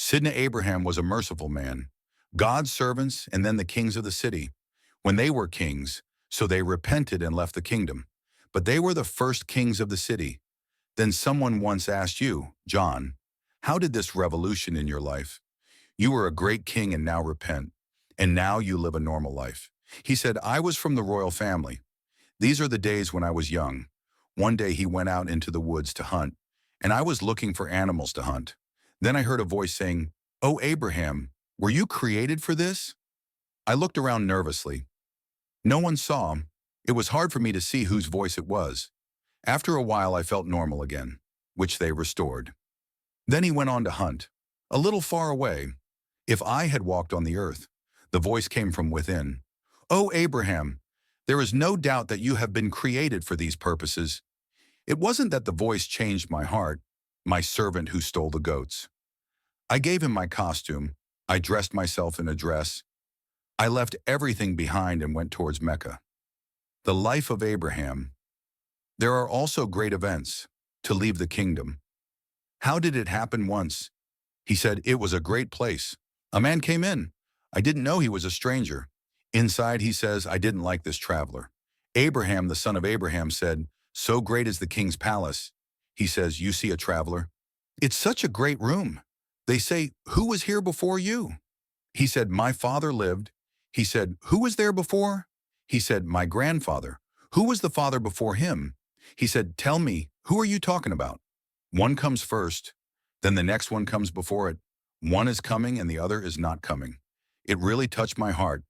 Sidna Abraham was a merciful man, God's servants and then the kings of the city. When they were kings, so they repented and left the kingdom. But they were the first kings of the city. Then someone once asked you, John, how did this revolution in your life? You were a great king and now repent. And now you live a normal life. He said, I was from the royal family. These are the days when I was young. One day he went out into the woods to hunt, and I was looking for animals to hunt. Then I heard a voice saying, Oh, Abraham, were you created for this? I looked around nervously. No one saw. It was hard for me to see whose voice it was. After a while, I felt normal again, which they restored. Then he went on to hunt. A little far away, if I had walked on the earth, the voice came from within. Oh, Abraham, there is no doubt that you have been created for these purposes. It wasn't that the voice changed my heart, my servant who stole the goats. I gave him my costume. I dressed myself in a dress. I left everything behind and went towards Mecca. The life of Abraham. There are also great events to leave the kingdom. How did it happen once? He said, it was a great place. A man came in. I didn't know he was a stranger. Inside, he says, I didn't like this traveler. Abraham, the son of Abraham, said, so great is the king's palace. He says, you see a traveler? It's such a great room. They say, who was here before you? He said, my father lived. He said, who was there before? He said, my grandfather. Who was the father before him? He said, tell me, who are you talking about? One comes first, then the next one comes before it. One is coming and the other is not coming. It really touched my heart,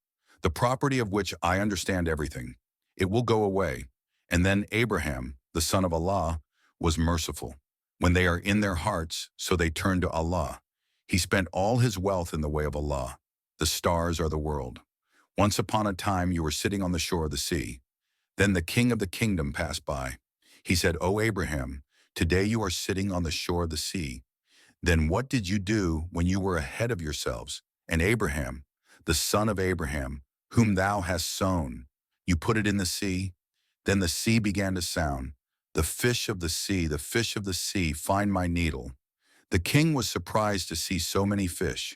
the property of which I understand everything. It will go away. And then Abraham, the son of Allah, was merciful. When they are in their hearts, so they turn to Allah. He spent all his wealth in the way of Allah. The stars are the world. Once upon a time you were sitting on the shore of the sea. Then the king of the kingdom passed by. He said, O Abraham, today you are sitting on the shore of the sea. Then what did you do when you were ahead of yourselves? And Abraham, the son of Abraham, whom thou hast sown, you put it in the sea. Then the sea began to sound. The fish of the sea, find my needle. The king was surprised to see so many fish.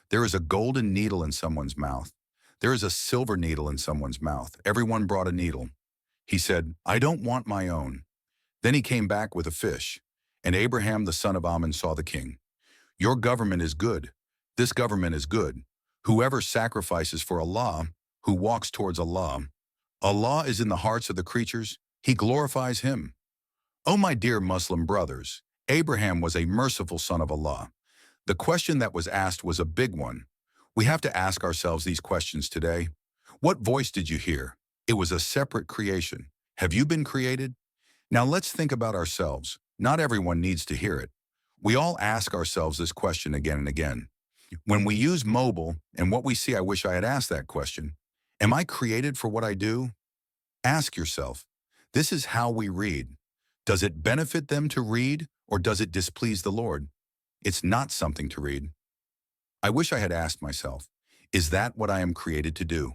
There is a golden needle in someone's mouth. There is a silver needle in someone's mouth. Everyone brought a needle. He said, I don't want my own. Then he came back with a fish. And Abraham, the son of Ammon, saw the king. Your government is good. This government is good. Whoever sacrifices for Allah, who walks towards Allah, Allah is in the hearts of the creatures. He glorifies him. Oh, my dear Muslim brothers, Abraham was a merciful son of Allah. The question that was asked was a big one. We have to ask ourselves these questions today. What voice did you hear? It was a separate creation. Have you been created? Now let's think about ourselves. Not everyone needs to hear it. We all ask ourselves this question again and again. When we use mobile and what we see, I wish I had asked that question. Am I created for what I do? Ask yourself. This is how we read. Does it benefit them to read, or does it displease the Lord? It's not something to read. I wish I had asked myself, is that what I am created to do?